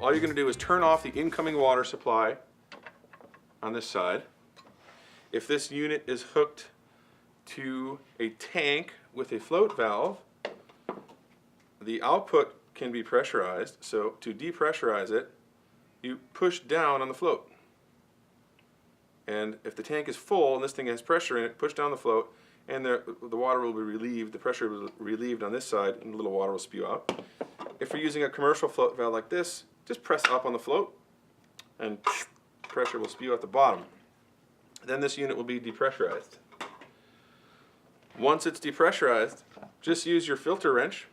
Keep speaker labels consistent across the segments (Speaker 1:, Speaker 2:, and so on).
Speaker 1: all you're going to do is turn off the incoming water supply on this side. If this unit is hooked to a tank with a float valve, the output can be pressurized. So to depressurize it, you push down on the float. And if the tank is full and this thing has pressure in it, push down the float and the water will be relieved, the pressure will be relieved on this side and a little water will spew out. If you're using a commercial float valve like this, just press up on the float and pressure will spew out the bottom. Then this unit will be depressurized. Once it's depressurized, just use your filter wrench,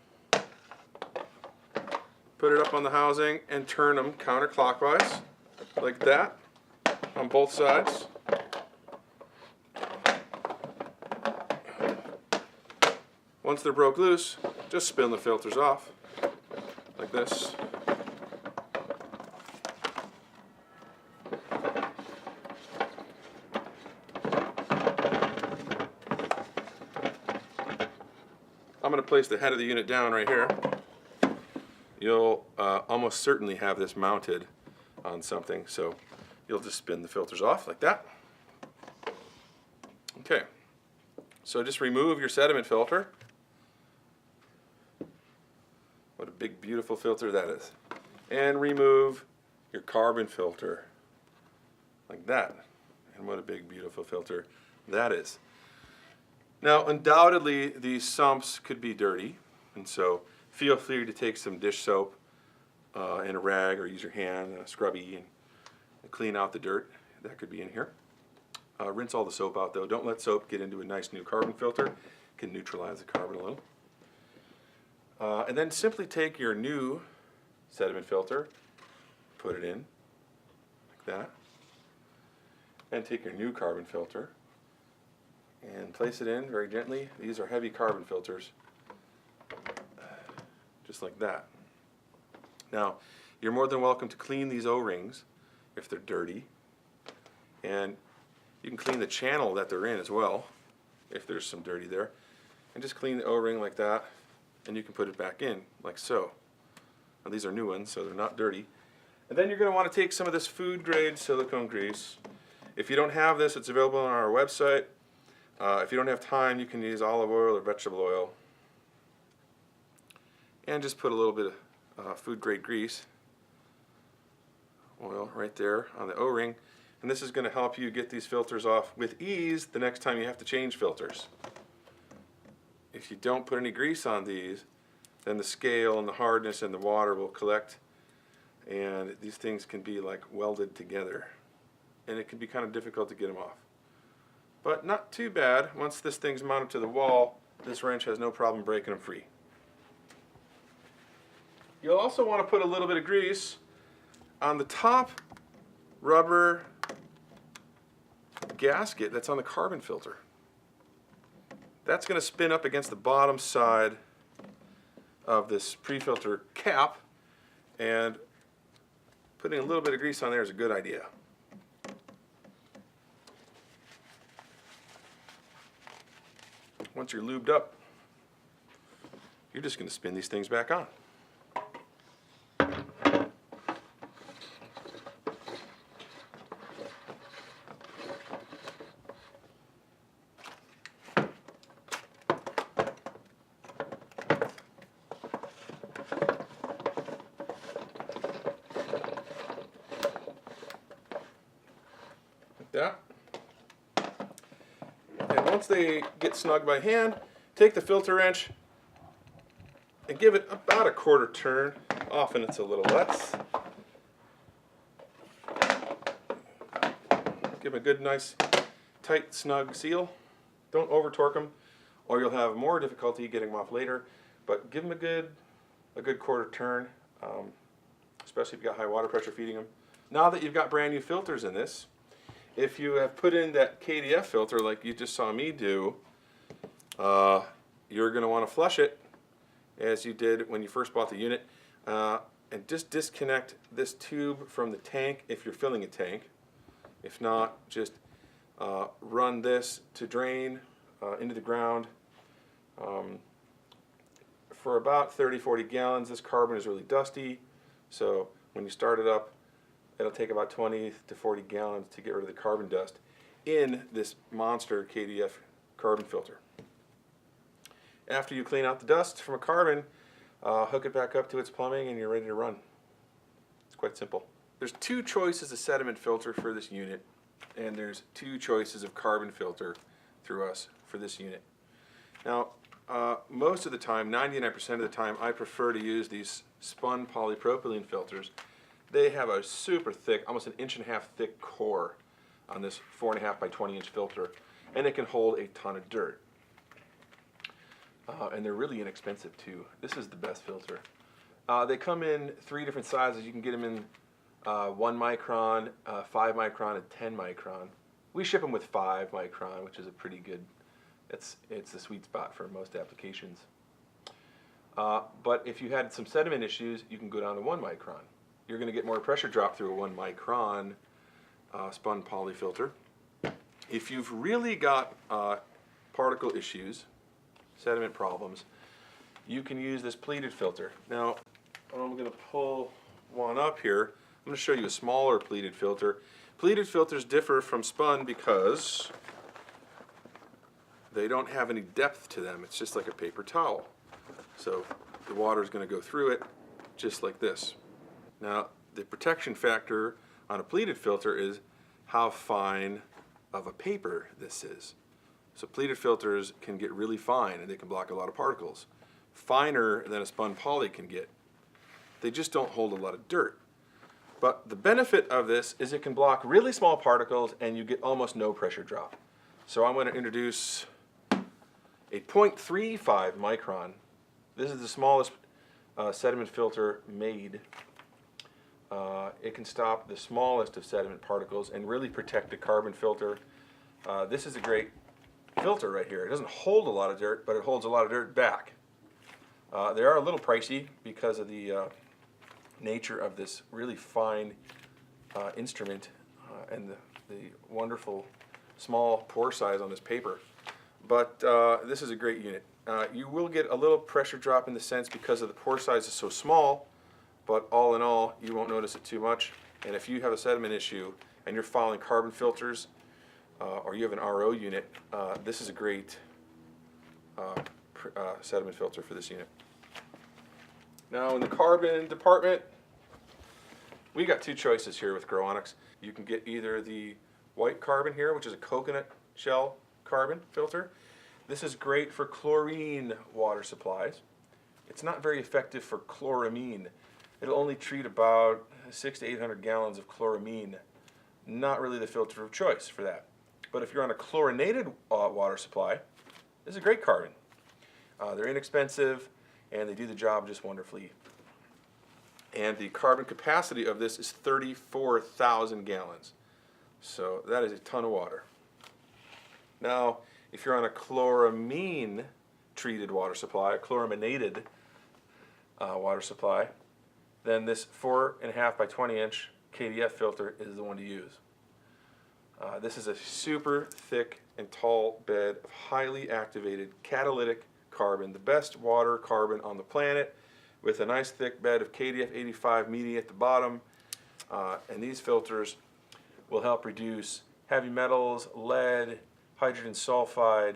Speaker 1: put it up on the housing and turn them counterclockwise like that on both sides. Once they're broke loose, just spin the filters off like this. I'm going to place the head of the unit down right here. You'll almost certainly have this mounted on something, so you'll just spin the filters off like that. Okay, so just remove your sediment filter. What a big, beautiful filter that is. And remove your carbon filter like that. And what a big, beautiful filter that is. Now, undoubtedly, these sumps could be dirty, and so feel free to take some dish soap and a rag, or use your hand and a scrubby and clean out the dirt that could be in here. Rinse all the soap out, though. Don't let soap get into a nice new carbon filter. It can neutralize the carbon a little. And then simply take your new sediment filter, put it in like that, and take your new carbon filter and place it in very gently. These are heavy carbon filters, just like that. Now, you're more than welcome to clean these O-rings if they're dirty, and you can clean the channel that they're in as well if there's some dirty there, and just clean the O-ring like that, and you can put it back in like so. Now, these are new ones, so they're not dirty. And then you're going to want to take some of this food grade silicone grease. If you don't have this, it's available on our website. If you don't have time, you can use olive oil or vegetable oil. And just put a little bit of food grade grease, oil right there on the O-ring. And this is going to help you get these filters off with ease the next time you have to change filters. If you don't put any grease on these, then the scale and the hardness and the water will collect, and these things can be like welded together. And it can be kind of difficult to get them off. But not too bad. Once this thing's mounted to the wall, this wrench has no problem breaking them free. You'll also want to put a little bit of grease on the top rubber gasket that's on the carbon filter. That's going to spin up against the bottom side of this pre-filter cap, and putting a little bit of grease on there is a good idea. Once you're lubed up, you're just going to spin these things back on. Like that. And once they get snug by hand, take the filter wrench and give it about a quarter turn. Often it's a little less. Give them a good, nice, tight, snug seal. Don't over torque them, or you'll have more difficulty getting them off later. But give them a good quarter turn, especially if you've got high water pressure feeding them. Now that you've got brand new filters in this, if you have put in that KDF filter like you just saw me do, you're going to want to flush it as you did when you first bought the unit, and just disconnect this tube from the tank if you're filling a tank. If not, just run this to drain into the ground. For about 30-40 gallons, this carbon is really dusty, so When you start it up, it'll take about 20 to 40 gallons to get rid of the carbon dust in this monster KDF carbon filter. After you clean out the dust from a carbon, hook it back up to its plumbing and you're ready to run. It's quite simple. There's two choices of sediment filter for this unit, and there's two choices of carbon filter through us for this unit. Now, most of the time, 99% of the time, I prefer to use these spun polypropylene filters. They have a super thick, almost an 1.5 inch thick core on this 4.5 by 20 inch filter, and it can hold a ton of dirt. And they're really inexpensive too. This is the best filter. They come in 3 different sizes. You can get them in 1 micron, 5 micron, and 10 micron. We ship them with 5 micron, which is a pretty good, it's the sweet spot for most applications. But if you had some sediment issues, you can go down to 1 micron. You're going to get more pressure drop through a 1 micron spun poly filter. If you've really got particle issues, sediment problems, you can use this pleated filter. Now, I'm going to pull one up here. I'm going to show you a smaller pleated filter. Pleated filters differ from spun because they don't have any depth to them. It's just like a paper towel. So the water is going to go through it just like this. Now, the protection factor on a pleated filter is how fine of a paper this is. So pleated filters can get really fine and they can block a lot of particles. Finer than a spun poly can get. They just don't hold a lot of dirt. But the benefit of this is it can block really small particles and you get almost no pressure drop. So I'm going to introduce a 0.35 micron. This is the smallest sediment filter made. It can stop the smallest of sediment particles and really protect the carbon filter. This is a great filter right here. It doesn't hold a lot of dirt, but it holds a lot of dirt back. They are a little pricey because of the nature of this really fine instrument and the wonderful small pore size on this paper. But this is a great unit. You will get a little pressure drop in the sense because of the pore size is so small, but all in all, you won't notice it too much. And if you have a sediment issue and you're following carbon filters, or you have an RO unit, this is a great sediment filter for this unit. Now in the carbon department, we got 2 choices here with GrowoniX. You can get either the white carbon here, which is a coconut shell carbon filter. This is great for chlorine water supplies. It's not very effective for chloramine. It'll only treat about 600 to 800 gallons of chloramine. Not really the filter of choice for that. But if you're on a chlorinated water supply, this is a great carbon. They're inexpensive and they do the job just wonderfully. And the carbon capacity of this is 34,000 gallons. So that is a ton of water. Now, if you're on a chloramine treated water supply, a chloraminated water supply, then this 4.5 by 20 inch KDF filter is the one to use. This is a super thick and tall bed of highly activated catalytic carbon, the best water carbon on the planet, with a nice thick bed of KDF 85 media at the bottom. And these filters will help reduce heavy metals, lead, hydrogen sulfide,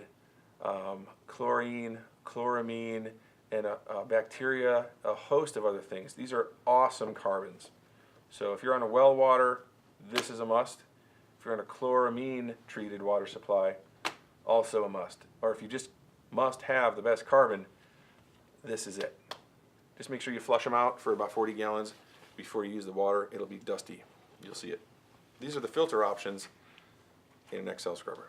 Speaker 1: chlorine, chloramine, and bacteria, a host of other things. These are awesome carbons. So if you're on a well water, this is a must. If you're on a chloramine treated water supply, also a must. Or if you just must have the best carbon, this is it. Just make sure you flush them out for about 40 gallons before you use the water. It'll be dusty. You'll see it. These are the filter options in an Excel scrubber.